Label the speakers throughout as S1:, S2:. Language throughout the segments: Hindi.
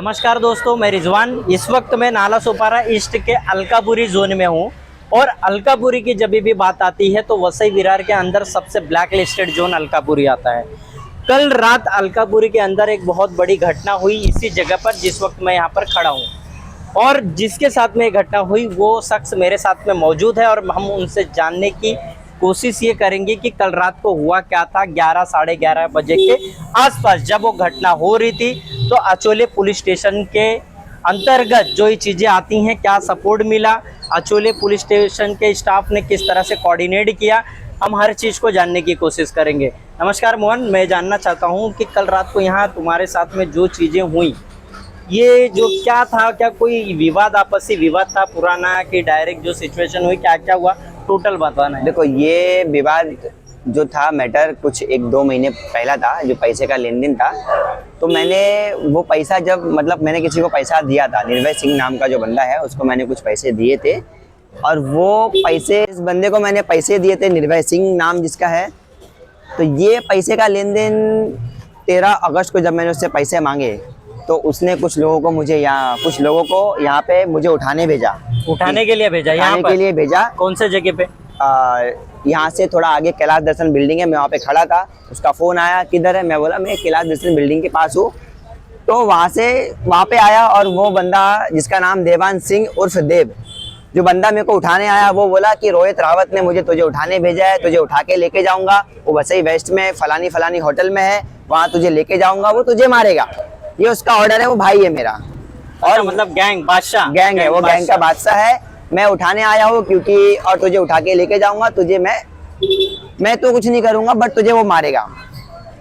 S1: नमस्कार दोस्तों, मैं रिजवान। इस वक्त मैं नाला सोपारा ईस्ट के अलकापुरी जोन में हूं और अलकापुरी की जब भी बात आती है तो वसई विरार के अंदर सबसे ब्लैक लिस्टेड जोन अलकापुरी आता है। कल रात अलकापुरी के अंदर एक बहुत बड़ी घटना हुई इसी जगह पर जिस वक्त मैं यहां पर खड़ा हूं, और जिसके साथ में ये घटना हुई वो शख्स मेरे साथ में मौजूद है और हम उनसे जानने की कोशिश ये करेंगे कि कल रात को हुआ क्या था। 11 साढ़े 11 बजे के आसपास जब वो घटना हो रही थी तो अचोले पुलिस स्टेशन के अंतर्गत जो ये चीज़ें आती हैं, क्या सपोर्ट मिला, अचोले पुलिस स्टेशन के स्टाफ ने किस तरह से कोऑर्डिनेट किया, हम हर चीज़ को जानने की कोशिश करेंगे। नमस्कार मोहन, मैं जानना चाहता हूँ कि कल रात को यहाँ तुम्हारे साथ में जो चीज़ें हुई, ये जो क्या था, क्या कोई विवाद, आपसी विवाद था पुराना कि डायरेक्ट जो सिचुएशन हुई, क्या क्या हुआ, टोटल बताना है।
S2: देखो, ये विवाद जो था, मैटर कुछ 1-2 महीने पहला था, जो पैसे का लेन देन था। तो मैंने वो पैसा मैंने किसी को पैसा दिया था, निर्भय सिंह नाम का जो बंदा है उसको मैंने कुछ पैसे दिए थे, और वो पैसे इस बंदे को मैंने पैसे दिए थे, निर्भय सिंह नाम जिसका है। तो ये पैसे का लेन देन 13 अगस्त को जब मैंने उससे पैसे मांगे तो उसने कुछ लोगों को यहाँ पे मुझे उठाने के लिए भेजा।
S1: कौन से जगह पे?
S2: यहाँ से थोड़ा आगे कैलाश दर्शन बिल्डिंग है, मैं वहाँ पे खड़ा था। उसका फ़ोन आया, किधर है? मैं बोला मैं कैलाश दर्शन बिल्डिंग के पास हूँ। तो वहाँ पे आया, और वो बंदा जिसका नाम देवांश सिंह उर्फ देव, जो बंदा मेरे को उठाने आया, वो बोला कि रोहित रावत ने मुझे तुझे उठाने भेजा है, तुझे उठा के लेके जाऊँगा, वो वसई वेस्ट में फलानी होटल में है, वहाँ तुझे लेके जाऊँगा, वो तुझे मारेगा, ये उसका ऑर्डर है, वो भाई है मेरा। और
S1: मतलब गैंग
S2: है, वो गैंग का बादशाह है। मैं उठाने आया हूँ क्योंकि, और तुझे उठा के लेके जाऊंगा, तुझे मैं तो कुछ नहीं करूंगा, बट तुझे वो मारेगा।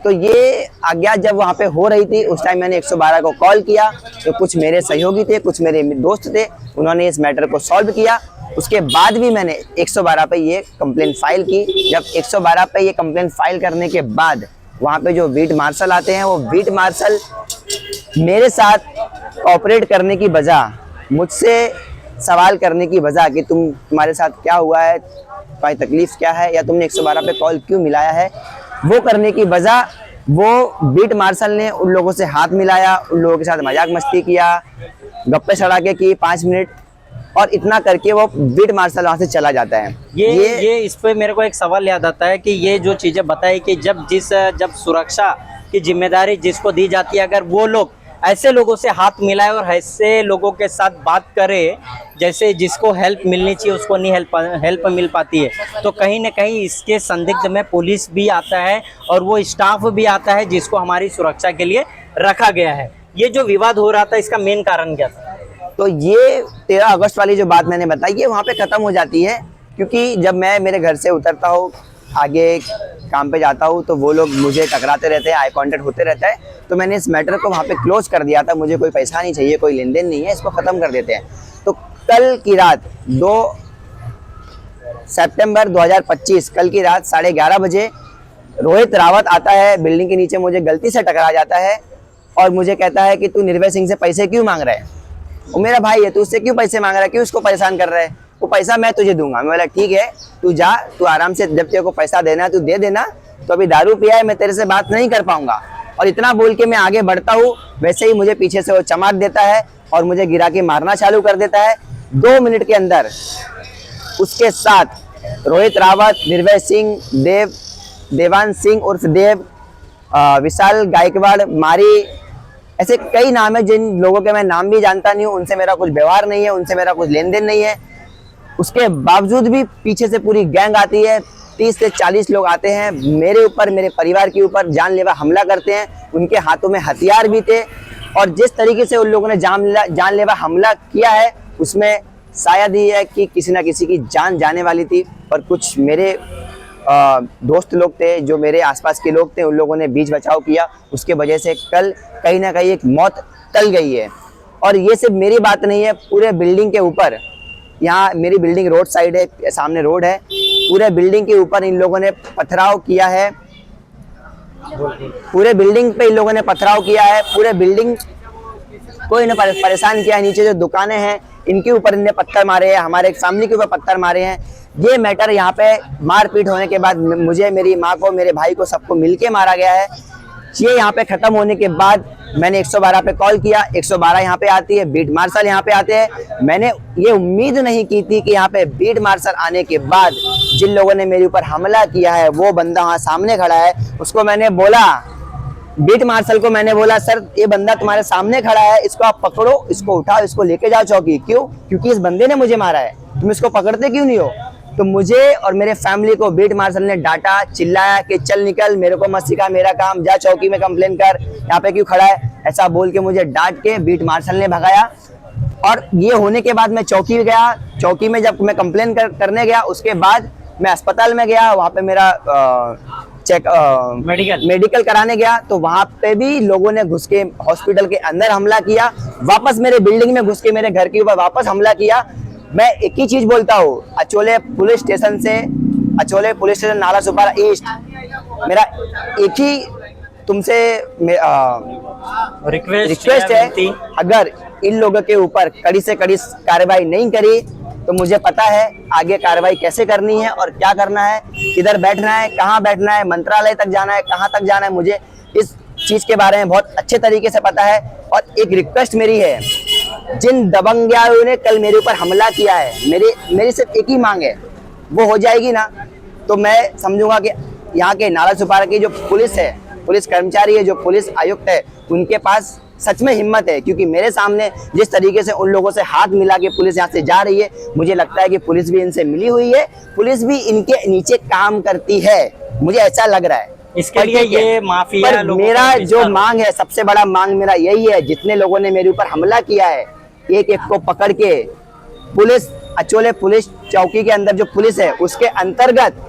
S2: तो ये आज्ञा जब वहाँ पे हो रही थी, उस टाइम मैंने 112 को कॉल किया। तो कुछ मेरे सहयोगी थे, कुछ मेरे दोस्त थे, उन्होंने इस मैटर को सॉल्व किया। उसके बाद भी मैंने 112 पे ये कंप्लेंट फाइल की। जब 112 पे ये कंप्लेंट फाइल करने के बाद वहाँ पे जो बीट मार्शल आते हैं, वो बीट मार्शल मेरे साथ कोऑपरेट करने की बजाय मुझसे सवाल करने की बजाय कि तुम्हारे साथ क्या हुआ है, तुम्हारी तकलीफ क्या है, या तुमने 112 पे कॉल क्यों मिलाया है, वो करने की बजाय वो बीट मार्शल ने उन लोगों से हाथ मिलाया, उन लोगों के साथ मजाक मस्ती किया, गप्पे सड़ाके की 5 मिनट, और इतना करके वो बीट मार्शल वहाँ से चला जाता है।
S1: ये इस पे मेरे को एक सवाल याद आता है कि ये जो चीज़ें बताई कि जब सुरक्षा की जिम्मेदारी जिसको दी जाती है, अगर वो लोग ऐसे लोगों से हाथ मिलाए और ऐसे लोगों के साथ बात करे जैसे जिसको हेल्प मिलनी चाहिए उसको नहीं हेल्प मिल पाती है, तो कहीं ना कहीं इसके संदिग्ध में पुलिस भी आता है और वो स्टाफ भी आता है जिसको हमारी सुरक्षा के लिए रखा गया है। ये जो विवाद हो रहा था, इसका मेन कारण क्या था?
S2: तो ये 13 अगस्त वाली जो बात मैंने बताई, ये वहाँ पे ख़त्म हो जाती है, क्योंकि जब मैं मेरे घर से उतरता हूँ, आगे काम पे जाता हूँ, तो वो लोग मुझे टकराते रहते हैं, आई कांटेक्ट होते रहता है। तो मैंने इस मैटर को वहाँ पे क्लोज कर दिया था, मुझे कोई पैसा नहीं चाहिए, कोई लेन देन नहीं है, इसको ख़त्म कर देते हैं। तो कल की रात 2 सितंबर 2025 कल की रात 11:30 बजे रोहित रावत आता है बिल्डिंग के नीचे, मुझे गलती से टकरा जाता है और मुझे कहता है कि तू निर्भय सिंह से पैसे क्यों मांग रहा है, वो मेरा भाई है, तू उससे क्यों पैसे मांग रहा है, क्यों उसको परेशान कर रहा है, वो पैसा मैं तुझे दूंगा। मैं बोला ठीक है, तू जा, तू आराम से, जब तेरे को पैसा देना है तू दे देना, तो अभी दारू पिया है, मैं तेरे से बात नहीं कर पाऊंगा। और इतना बोल के मैं आगे बढ़ता हूँ, वैसे ही मुझे पीछे से वो चमाट देता है और मुझे गिरा के मारना चालू कर देता है। 2 मिनट के अंदर उसके साथ रोहित रावत, निर्भय सिंह, देवांश सिंह उर्फ देव, विशाल गायकवाड़, मारी, ऐसे कई नाम है जिन लोगों के मैं नाम भी जानता नहीं हूँ, उनसे मेरा कुछ व्यवहार नहीं है, उनसे मेरा कुछ लेन देन नहीं है। उसके बावजूद भी पीछे से पूरी गैंग आती है, 30 से 40 लोग आते हैं, मेरे ऊपर, मेरे परिवार के ऊपर जानलेवा हमला करते हैं। उनके हाथों में हथियार भी थे, और जिस तरीके से उन लोगों ने जानलेवा हमला किया है, उसमें शायद ही है कि किसी ना किसी की जान जाने वाली थी। और कुछ मेरे दोस्त लोग थे, जो मेरे आसपास के लोग थे, उन लोगों ने बीच बचाव किया, उसके वजह से कल कहीं ना कहीं एक मौत टल गई है। और ये सिर्फ मेरी बात नहीं है, पूरे बिल्डिंग के ऊपर, यहाँ मेरी बिल्डिंग रोड साइड है, सामने रोड है, पूरे बिल्डिंग के ऊपर इन लोगों ने पथराव किया है, पूरे बिल्डिंग पे इन लोगों ने पथराव किया है, पूरे बिल्डिंग को इन्हें परेशान किया है। नीचे जो दुकानें हैं इनके ऊपर इन्हें पत्थर मारे हैं, हमारे एक फैमिली के ऊपर पत्थर मारे हैं। ये मैटर यहाँ पे मारपीट होने के बाद मुझे, मेरी माँ को, मेरे भाई को, सबको मिलके मारा गया है। ये यहाँ पे खत्म होने के बाद मैंने 112 पे कॉल किया, 112 यहाँ पे आती है, बीट मार्शल यहाँ पे आते हैं। मैंने ये उम्मीद नहीं की थी कि यहाँ पे बीट मार्शल आने के बाद जिन लोगों ने मेरे ऊपर हमला किया है वो बंदा वहाँ सामने खड़ा है। उसको मैंने बोला, बीट मार्शल को मैंने बोला, सर ये बंदा तुम्हारे सामने खड़ा है, इसको आप पकड़ो, इसको उठाओ, इसको लेके जाओ चौकी। क्यों? क्योंकि इस बंदे ने मुझे मारा है, तुम इसको पकड़ते क्यों नहीं हो? तो मुझे और मेरे फैमिली को बीट मार्शल ने डांटा, चिल्लाया कि चल निकल, मेरे को मत सिखा मेरा काम, जा चौकी में कंप्लेन कर, यहाँ पे क्यों खड़ा है, ऐसा बोल के मुझे डांट के बीट मार्शल ने भगाया। और ये होने के बाद मैं चौकी गया। चौकी में जब मैं कंप्लेन करने गया, उसके बाद मैं अस्पताल में गया, वहाँ पे मेरा मेडिकल कराने गया। तो वहाँ पे भी लोगों ने घुस के हॉस्पिटल के अंदर हमला किया, वापस मेरे बिल्डिंग में घुस के मेरे घर के ऊपर वापस हमला किया। मैं एक ही चीज बोलता हूँ, अचोले पुलिस स्टेशन नाला सुपारा ईस्ट, मेरा एक ही तुमसे रिक्वेस्ट है, अगर इन लोगों के ऊपर कड़ी से कड़ी कार्रवाई नहीं करी तो मुझे पता है आगे कार्रवाई कैसे करनी है और क्या करना है, किधर बैठना है, कहाँ बैठना है, मंत्रालय तक जाना है, कहाँ तक जाना है, मुझे इस चीज के बारे में बहुत अच्छे तरीके से पता है। और एक रिक्वेस्ट मेरी है, जिन दबंगियों ने कल मेरे ऊपर हमला किया है, मेरी सिर्फ एक ही मांग है, वो हो जाएगी ना तो मैं समझूंगा कि यहाँ के नाला सुपारा की जो पुलिस है, पुलिस कर्मचारी है, जो पुलिस आयुक्त है, उनके पास सच में हिम्मत है। क्योंकि मेरे सामने जिस तरीके से उन लोगों से हाथ मिला के पुलिस यहाँ से जा रही है, मुझे लगता है कि पुलिस भी इनसे मिली हुई है, पुलिस भी इनके नीचे काम करती है, मुझे ऐसा लग रहा है।
S1: इसके लिए ये माफिया लोगों
S2: मेरा जो मांग है, सबसे बड़ा मांग मेरा यही है, जितने लोगों ने मेरे ऊपर हमला किया है, एक एक को पकड़ के पुलिस, अचोले पुलिस चौकी के अंदर जो पुलिस है उसके अंतर्गत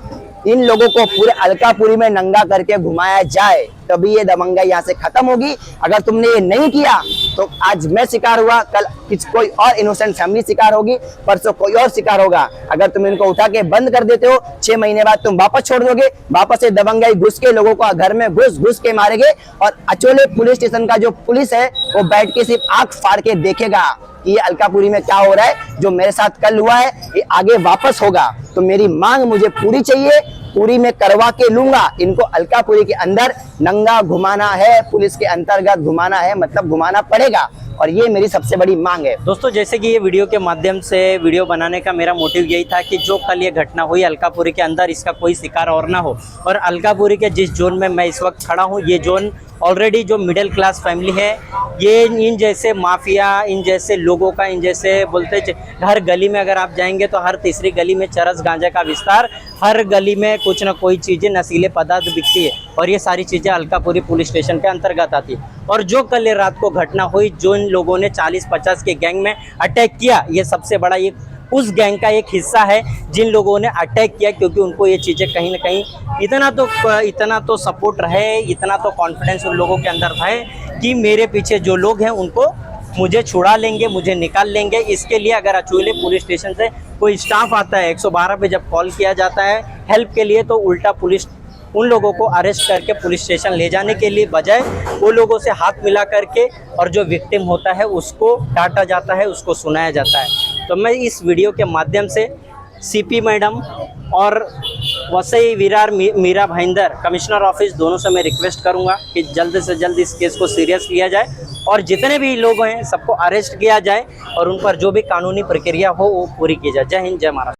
S2: इन लोगों को पूरे अलकापुरी में नंगा करके घुमाया जाए, तभी ये दबंगाई यहाँ से खत्म होगी। अगर तुमने ये नहीं किया तो आज मैं शिकार हुआ, कल कोई और इनोसेंट फैमिली शिकार होगी, परसों कोई और शिकार होगा। अगर तुम इनको उठा के बंद कर देते हो, 6 महीने बाद तुम वापस छोड़ दोगे, वापस से दबंगाई घुस के लोगों को घर में घुस के मारेंगे। और अचोले पुलिस स्टेशन का जो पुलिस है वो बैठ के सिर्फ आंख फाड़ के देखेगा कि ये अलकापुरी में क्या हो रहा है, जो मेरे साथ कल हुआ है ये आगे वापस होगा। तो मेरी मांग मुझे पूरी चाहिए, पूरी में करवा के लूंगा। इनको अलकापुरी के अंदर नंगा घुमाना है, पुलिस के अंतर्गत घुमाना है, मतलब घुमाना पड़ेगा, और ये मेरी सबसे बड़ी मांग है।
S1: दोस्तों, जैसे कि ये वीडियो के माध्यम से वीडियो बनाने का मेरा मोटिव यही था कि जो कल ये घटना हुई अलकापुरी के अंदर, इसका कोई शिकार और ना हो। और अलकापुरी के जिस जोन में मैं इस वक्त खड़ा हूँ, ये जोन ऑलरेडी जो मिडिल क्लास फैमिली है, ये इन जैसे माफिया, इन जैसे लोगों का, इन जैसे बोलते हर गली में अगर आप जाएंगे तो हर तीसरी गली में चरस गांजा का विस्तार, हर गली में कुछ ना कोई चीज़ें नशीले पदार्थ बिकती है, और ये सारी चीज़ें अलकापुरी पुलिस स्टेशन के अंतर्गत आती है। और जो कल रात को घटना हुई, जो इन लोगों ने 40-50 के गैंग में अटैक किया, ये सबसे बड़ा ये उस गैंग का एक हिस्सा है जिन लोगों ने अटैक किया, क्योंकि उनको ये चीज़ें कहीं ना कहीं इतना तो सपोर्ट रहे, इतना तो कॉन्फिडेंस उन लोगों के अंदर था कि मेरे पीछे जो लोग हैं उनको मुझे छुड़ा लेंगे, मुझे निकाल लेंगे। इसके लिए अगर अचोले पुलिस स्टेशन से कोई स्टाफ आता है, 112 पे जब कॉल किया जाता है हेल्प के लिए, तो उल्टा पुलिस उन लोगों को अरेस्ट करके पुलिस स्टेशन ले जाने के लिए बजाय वो लोगों से हाथ मिला करके, और जो विक्टिम होता है उसको डांटा जाता है, उसको सुनाया जाता है। तो मैं इस वीडियो के माध्यम से सीपी मैडम और वसई विरार मीरा भाईंदर कमिश्नर ऑफिस दोनों से मैं रिक्वेस्ट करूंगा कि जल्द से जल्द इस केस को सीरियस लिया जाए, और जितने भी लोग हैं सबको अरेस्ट किया जाए, और उन पर जो भी कानूनी प्रक्रिया हो वो पूरी की जाए। जय हिंद, जय महाराष्ट्र।